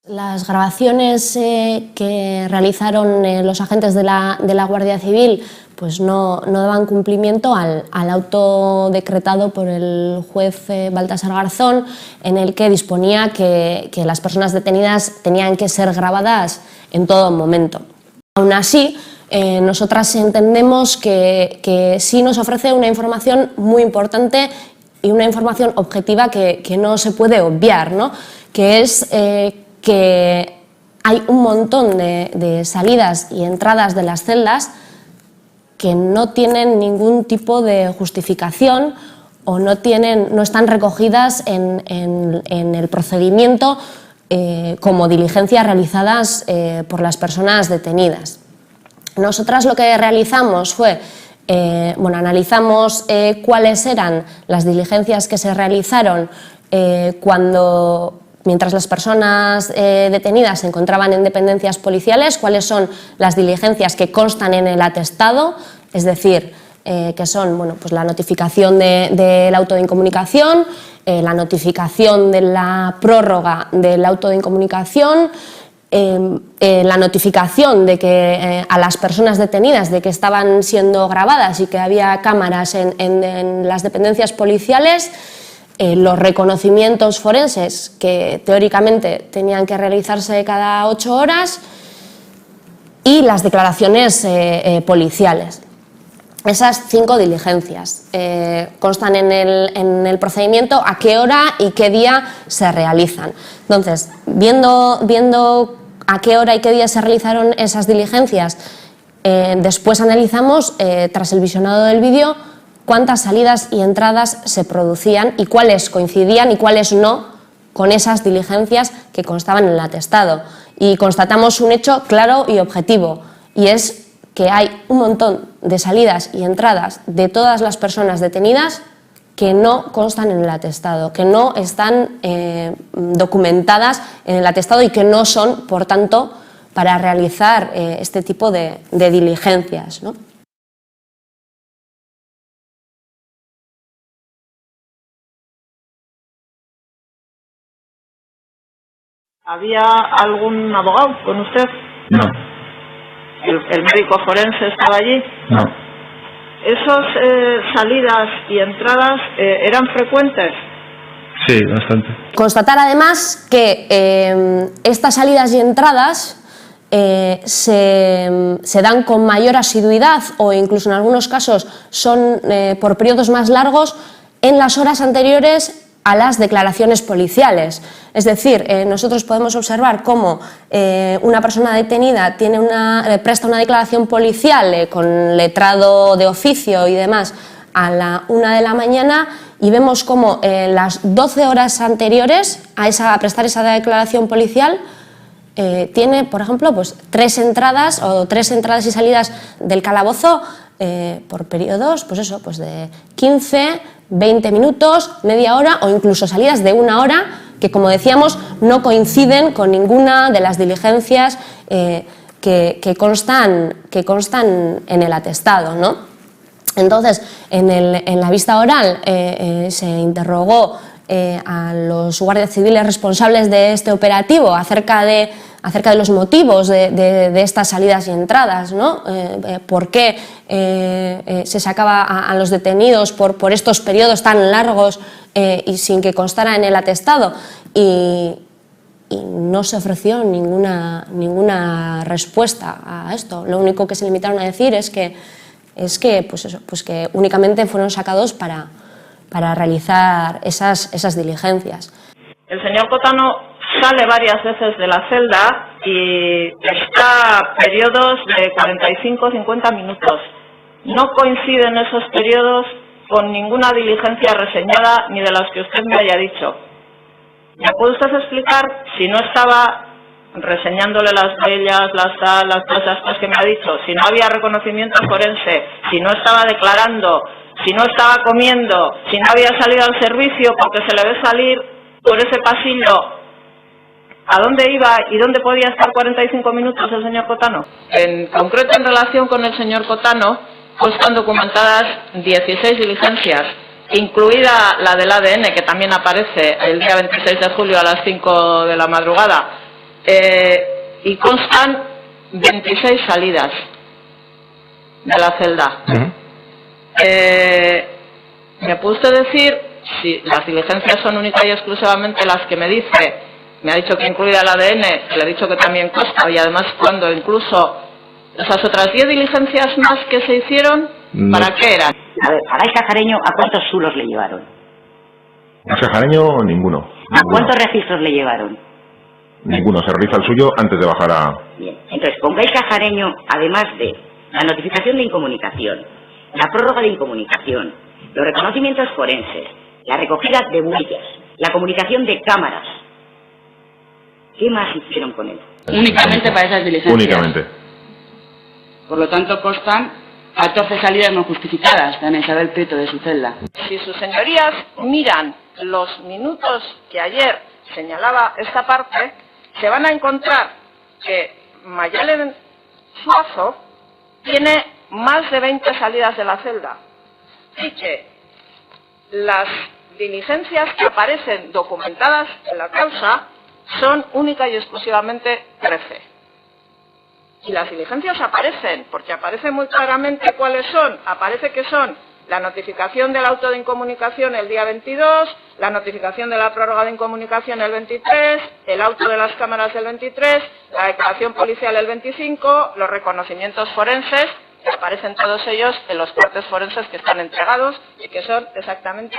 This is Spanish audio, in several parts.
Las grabaciones que realizaron los agentes de la Guardia Civil pues no daban cumplimiento al auto decretado por el juez Baltasar Garzón, en el que disponía que las personas detenidas tenían que ser grabadas en todo momento. Aún así, nosotras entendemos que sí nos ofrece una información muy importante y una información objetiva que no se puede obviar, ¿no? Que es que hay un montón de salidas y entradas de las celdas que no tienen ningún tipo de justificación o no están recogidas en el procedimiento como diligencias realizadas por las personas detenidas. Nosotras lo que realizamos fue analizamos cuáles eran las diligencias que se realizaron mientras las personas detenidas se encontraban en dependencias policiales, cuáles son las diligencias que constan en el atestado, es decir, que son pues la notificación del auto de incomunicación, la notificación de la prórroga del auto de incomunicación, la notificación de que a las personas detenidas de que estaban siendo grabadas y que había cámaras en las dependencias policiales, los reconocimientos forenses que teóricamente tenían que realizarse cada 8 horas y las declaraciones policiales. Esas 5 diligencias constan en el procedimiento a qué hora y qué día se realizan. Entonces, viendo a qué hora y qué día se realizaron esas diligencias, después analizamos, tras el visionado del vídeo, cuántas salidas y entradas se producían y cuáles coincidían y cuáles no con esas diligencias que constaban en el atestado. Y constatamos un hecho claro y objetivo, y es que hay un montón de salidas y entradas de todas las personas detenidas que no constan en el atestado, que no están documentadas en el atestado y que no son, por tanto, para realizar este tipo de diligencias, ¿no? ¿Había algún abogado con usted? No. ¿El médico forense estaba allí? No. ¿Esas salidas y entradas eran frecuentes? Sí, bastante. Constatar además que estas salidas y entradas se dan con mayor asiduidad o incluso en algunos casos son por periodos más largos en las horas anteriores a las declaraciones policiales. Es decir, nosotros podemos observar cómo una persona detenida presta una declaración policial con letrado de oficio y demás a la 1 de la mañana y vemos cómo las 12 horas anteriores a prestar esa declaración policial tiene, por ejemplo, pues 3 entradas y salidas del calabozo por periodos pues de 15, 20 minutos, media hora o incluso salidas de 1 hora que, como decíamos, no coinciden con ninguna de las diligencias que constan en el atestado, ¿no? Entonces, en la vista oral se interrogó a los guardias civiles responsables de este operativo acerca de los motivos de estas salidas y entradas, ¿no? ¿Por qué se sacaba a los detenidos por estos periodos tan largos y sin que constara en el atestado? Y no se ofreció ninguna respuesta a esto. Lo único que se limitaron a decir es que que únicamente fueron sacados para realizar esas diligencias. El señor Cotano sale varias veces de la celda y está a periodos de 45-50 minutos. No coinciden esos periodos con ninguna diligencia reseñada ni de las que usted me haya dicho. ¿Me puede usted explicar si no estaba reseñándole las huellas, todas esas cosas que me ha dicho, si no había reconocimiento forense, si no estaba declarando, si no estaba comiendo, si no había salido al servicio porque se le ve salir por ese pasillo? ¿A dónde iba y dónde podía estar 45 minutos el señor Cotano? En concreto, en relación con el señor Cotano, pues están documentadas 16 diligencias, incluida la del ADN, que también aparece el día 26 de julio a las 5 de la madrugada. y constan 26 salidas de la celda. ¿Me puede usted decir si las diligencias son únicas y exclusivamente las que me dice? Me ha dicho que incluye el ADN, le he dicho que también consta, y además cuando incluso esas otras 10 diligencias más que se hicieron, ¿para qué eran? A ver, a Gai Cajareño, ¿a cuántos zulos le llevaron? A Cajareño, ninguno. ¿A cuántos registros le llevaron? Ninguno, se realiza el suyo antes de bajar a... Bien, entonces, con Gai Cajareño, además de la notificación de incomunicación, la prórroga de incomunicación, los reconocimientos forenses, la recogida de huellas, la comunicación de cámaras, ¿qué más hicieron con él? Únicamente para esas diligencias. Únicamente. Por lo tanto, constan 14 salidas no justificadas de Ana Isabel Prieto de su celda. Si sus señorías miran los minutos que ayer señalaba esta parte, se van a encontrar que Mayalen Suazo tiene más de 20 salidas de la celda y que las diligencias que aparecen documentadas en la causa son única y exclusivamente 13. Y las diligencias aparecen, porque aparece muy claramente cuáles son. Aparece que son la notificación del auto de incomunicación el día 22, la notificación de la prórroga de incomunicación el 23, el auto de las cámaras el 23, la declaración policial el 25, los reconocimientos forenses, que aparecen todos ellos en los partes forenses que están entregados y que son exactamente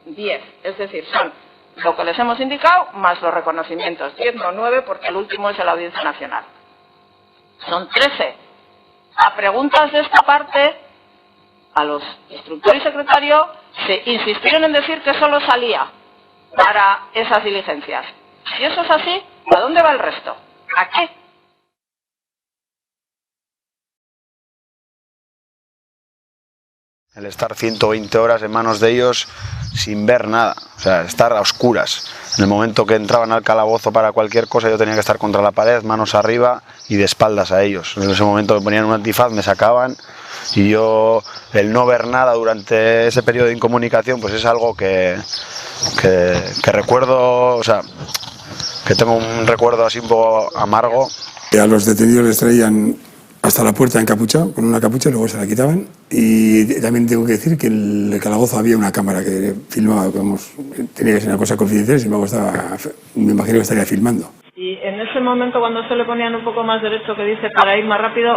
10. Es decir, son lo que les hemos indicado más los reconocimientos. 10, no 9, porque el último es de la Audiencia Nacional. Son 13. A preguntas de esta parte, a los instructor y secretario se insistieron en decir que solo salía para esas diligencias. Si eso es así, ¿a dónde va el resto? ¿A qué? El estar 120 horas en manos de ellos sin ver nada, o sea, estar a oscuras. En el momento que entraban al calabozo para cualquier cosa, yo tenía que estar contra la pared, manos arriba y de espaldas a ellos. En ese momento me ponían un antifaz, me sacaban, y yo, el no ver nada durante ese periodo de incomunicación, pues es algo que recuerdo, o sea, que tengo un recuerdo así un poco amargo. A los detenidos les traían hasta la puerta encapuchado, con una capucha, y luego se la quitaban. Y también tengo que decir que en el calabozo había una cámara que filmaba, vamos, tenía que ser una cosa confidencial, sin embargo me imagino que estaría filmando. Y en ese momento, cuando se le ponían un poco más derecho, que dice para ir más rápido,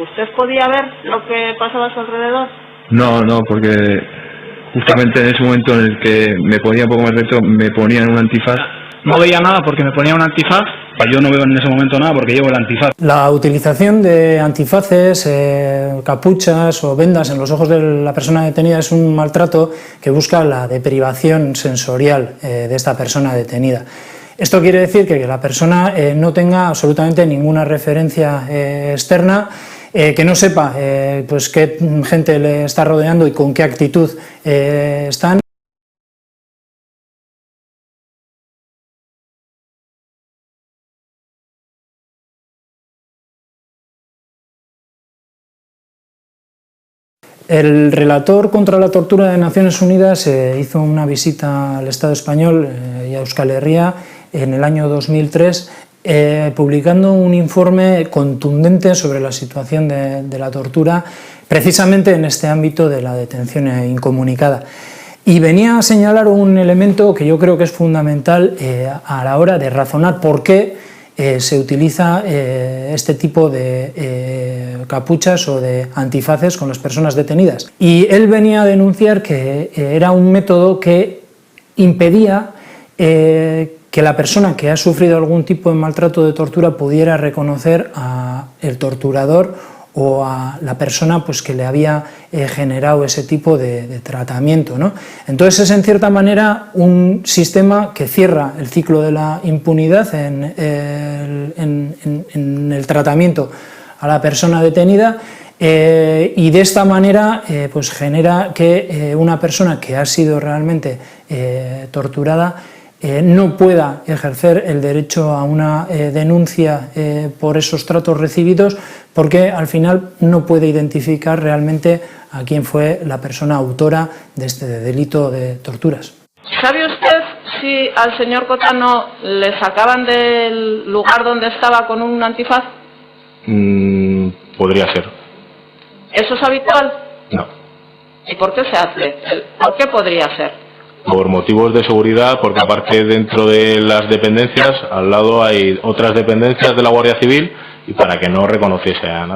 ¿usted podía ver lo que pasaba a su alrededor? No, porque justamente en ese momento en el que me ponía un poco más recto, me ponían un antifaz. No veía nada porque me ponía un antifaz. Yo no veo en ese momento nada porque llevo el antifaz. La utilización de antifaces, capuchas o vendas en los ojos de la persona detenida es un maltrato que busca la deprivación sensorial de esta persona detenida. Esto quiere decir que la persona no tenga absolutamente ninguna referencia externa, que no sepa pues qué gente le está rodeando y con qué actitud están. El relator contra la tortura de Naciones Unidas hizo una visita al Estado español y a Euskal Herria en el año 2003, publicando un informe contundente sobre la situación de la tortura, precisamente en este ámbito de la detención incomunicada. Y venía a señalar un elemento que yo creo que es fundamental a la hora de razonar por qué se utiliza este tipo de capuchas o de antifaces con las personas detenidas. Y él venía a denunciar que era un método que impedía que la persona que ha sufrido algún tipo de maltrato de tortura pudiera reconocer al torturador o a la persona pues, que le había generado ese tipo de tratamiento, ¿no? Entonces es en cierta manera un sistema que cierra el ciclo de la impunidad en el tratamiento a la persona detenida, y de esta manera pues genera que una persona que ha sido realmente torturada no pueda ejercer el derecho a una denuncia por esos tratos recibidos, porque al final no puede identificar realmente a quién fue la persona autora de este delito de torturas. ¿Sabe usted si al señor Cotano le sacaban del lugar donde estaba con un antifaz? Podría ser. ¿Eso es habitual? No. ¿Y por qué se hace? ¿Por qué podría ser? Por motivos de seguridad, porque aparte dentro de las dependencias, al lado hay otras dependencias de la Guardia Civil y para que no reconociese a nadie.